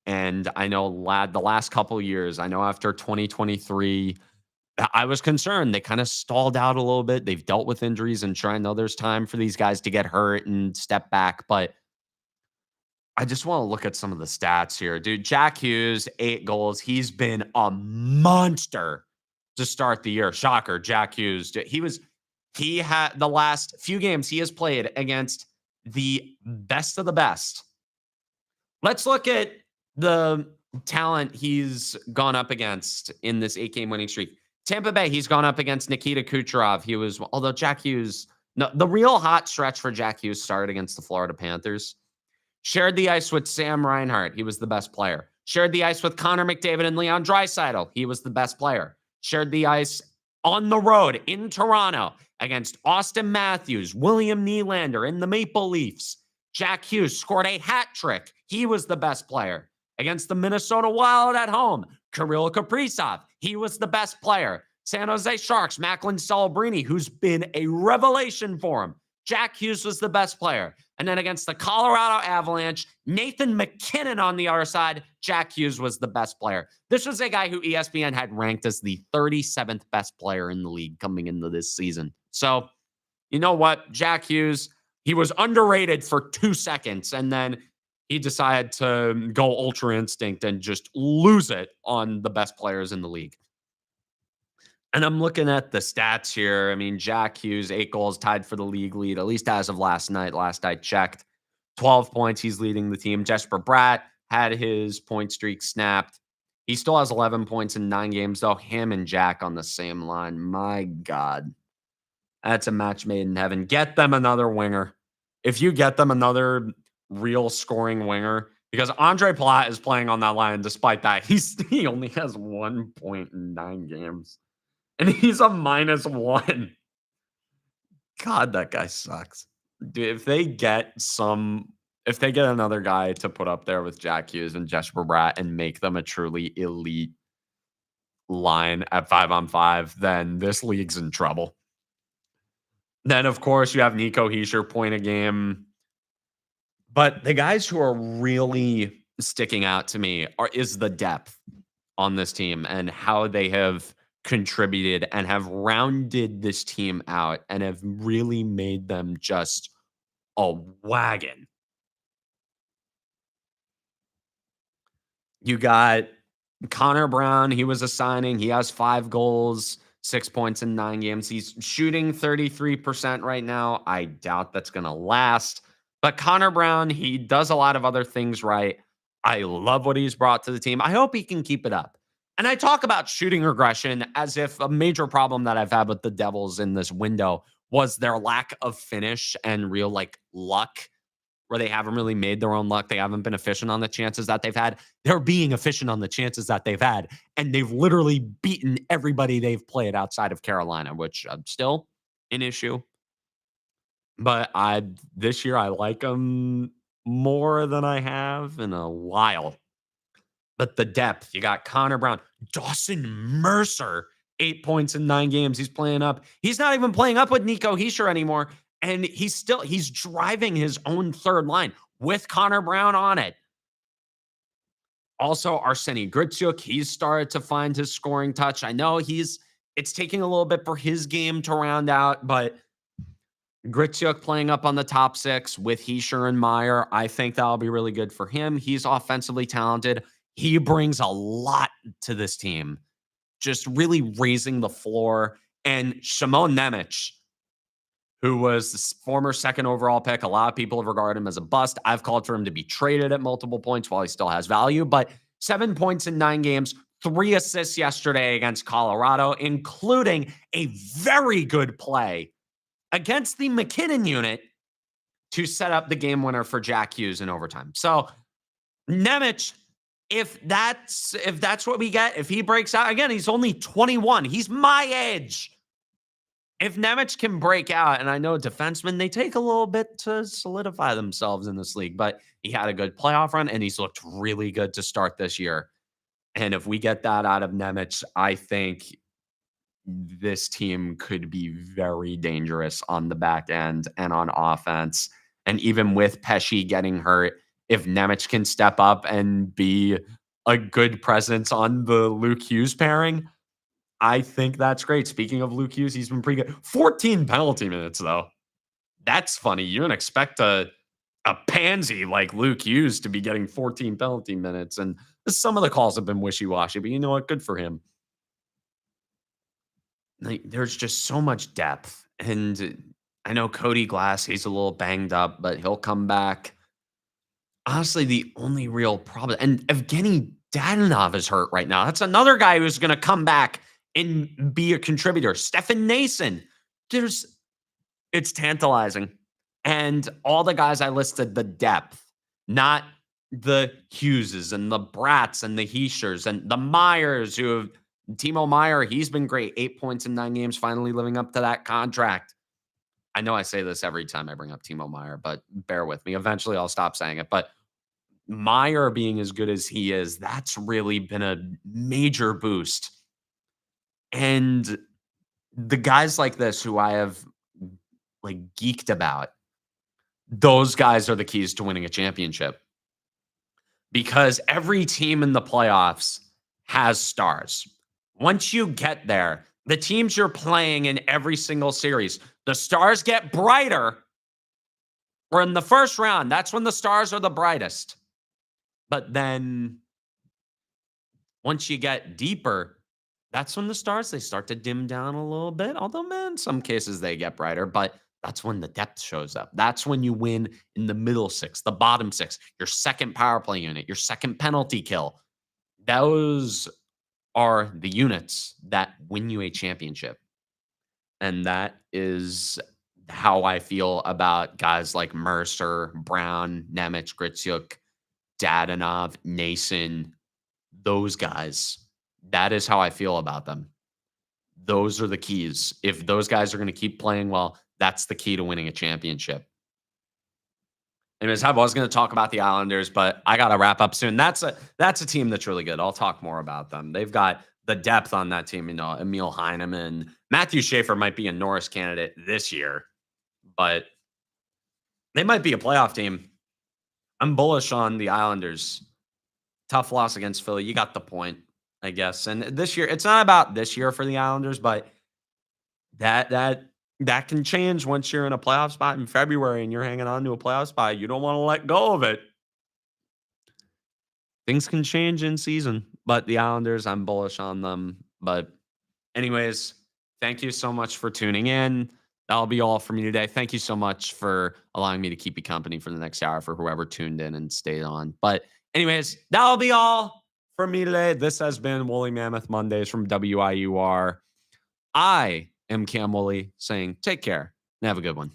A: And I know the last couple years, I know after 2023, I was concerned. They kind of stalled out a little bit. They've dealt with injuries, and sure, I know there's time for these guys to get hurt and step back, but I just want to look at some of the stats here. Dude, Jack Hughes, 8 goals. He's been a monster to start the year. Shocker, Jack Hughes. He had the last few games he has played against the best of the best. Let's look at the talent he's gone up against in this 8-game winning streak. Tampa Bay, he's gone up against Nikita Kucherov. Although Jack Hughes, no, the real hot stretch for Jack Hughes started against the Florida Panthers. Shared the ice with Sam Reinhart. He was the best player. Shared the ice with Connor McDavid and Leon Draisaitl. He was the best player. Shared the ice on the road in Toronto against Austin Matthews, William Nylander, and the Maple Leafs. Jack Hughes scored a hat trick. He was the best player. Against the Minnesota Wild at home, Kirill Kaprizov. He was the best player. San Jose Sharks, Macklin Celebrini, who's been a revelation for him. Jack Hughes was the best player. And then against the Colorado Avalanche, Nathan McKinnon on the other side, Jack Hughes was the best player. This was a guy who ESPN had ranked as the 37th best player in the league coming into this season. So, you know what? Jack Hughes, he was underrated for 2 seconds, and then he decided to go ultra instinct and just lose it on the best players in the league. And I'm looking at the stats here. I mean, Jack Hughes, 8 goals, tied for the league lead, at least as of last night. Last I checked, 12 points. He's leading the team. Jesper Bratt had his point streak snapped. He still has 11 points in 9 games, though. Him and Jack on the same line. My God. That's a match made in heaven. Get them another winger. If you get them another real scoring winger, because Andre Palat is playing on that line. Despite that, he only has 1 point in 9 games. And he's a -1. God, that guy sucks. Dude, if they get another guy to put up there with Jack Hughes and Jesper Bratt and make them a truly elite line at 5-on-5, then this league's in trouble. Then, of course, you have Nico Hischier, point a game. But the guys who are really sticking out to me is the depth on this team and how they have contributed and have rounded this team out and have really made them just a wagon. You got Connor Brown. He was a signing. He has 5 goals, 6 points in 9 games. He's shooting 33% right now. I doubt that's going to last. But Connor Brown, he does a lot of other things right. I love what he's brought to the team. I hope he can keep it up. And I talk about shooting regression as if a major problem that I've had with the Devils in this window was their lack of finish and real like luck, where they haven't really made their own luck. They haven't been efficient on the chances that they've had. They're being efficient on the chances that they've had. And they've literally beaten everybody they've played outside of Carolina, which still an issue. But this year I like them more than I have in a while. But the depth, you got Connor Brown, Dawson Mercer, 8 points in 9 games. He's playing up. He's not even playing up with Nico Hischier anymore. And he's driving his own third line with Connor Brown on it. Also, Arseny Gritsuk, he's started to find his scoring touch. I know it's taking a little bit for his game to round out, but Gritsuk playing up on the top 6 with Hischier and Meyer, I think that'll be really good for him. He's offensively talented. He brings a lot to this team, just really raising the floor. And Shimon Nemec, who was the former second overall pick. A lot of people have regarded him as a bust. I've called for him to be traded at multiple points while he still has value, but 7 points in 9 games, 3 assists yesterday against Colorado, including a very good play against the McKinnon unit to set up the game winner for Jack Hughes in overtime. So Nemec, if that's what we get, if he breaks out, again, he's only 21. He's my age. If Nemec can break out, and I know defensemen, they take a little bit to solidify themselves in this league, but he had a good playoff run, and he's looked really good to start this year. And if we get that out of Nemec, I think this team could be very dangerous on the back end and on offense. And even with Pesci getting hurt, if Nemec can step up and be a good presence on the Luke Hughes pairing, I think that's great. Speaking of Luke Hughes, he's been pretty good. 14 penalty minutes, though. That's funny. You don't expect a pansy like Luke Hughes to be getting 14 penalty minutes. And some of the calls have been wishy-washy, but you know what? Good for him. Like, there's just so much depth. And I know Cody Glass, he's a little banged up, but he'll come back. Honestly, the only real problem, and Evgeny Dadonov is hurt right now. That's another guy who's going to come back and be a contributor. Stefan Nason. It's tantalizing. And all the guys I listed, the depth, not the Hugheses and the Bratts and the Hischiers and the Myers Timo Meyer, he's been great. 8 points in 9 games, finally living up to that contract. I know I say this every time I bring up Timo Meyer, but bear with me. Eventually I'll stop saying it. But Meyer being as good as he is, that's really been a major boost. And the guys like this who I have like geeked about, those guys are the keys to winning a championship. Because every team in the playoffs has stars. Once you get there, the teams you're playing in every single series, the stars get brighter. Or in the first round, that's when the stars are the brightest. But then once you get deeper, that's when the stars, they start to dim down a little bit. Although, man, in some cases they get brighter, but that's when the depth shows up. That's when you win in the middle 6, the bottom 6, your second power play unit, your second penalty kill. Those are the units that win you a championship. And that is how I feel about guys like Mercer, Brown, Nemec, Gritsuk, Dadonov, Nason, those guys. That is how I feel about them. Those are the keys. If those guys are going to keep playing well, that's the key to winning a championship. Anyways, I was going to talk about the Islanders, but I got to wrap up soon. That's a team that's really good. I'll talk more about them. They've got the depth on that team. You know, Emil Heineman, Matthew Schaefer might be a Norris candidate this year, but they might be a playoff team. I'm bullish on the Islanders. Tough loss against Philly. You got the point, I guess. And this year, it's not about this year for the Islanders, but that can change once you're in a playoff spot in February and you're hanging on to a playoff spot. You don't want to let go of it. Things can change in season, but the Islanders, I'm bullish on them. But anyways, thank you so much for tuning in. That'll be all from me today. Thank you so much for allowing me to keep you company for the next hour for whoever tuned in and stayed on. But anyways, that'll be all For me today, this has been Woolley Mammoth Mondays from WIUR. I am Cam Woolley saying take care and have a good one.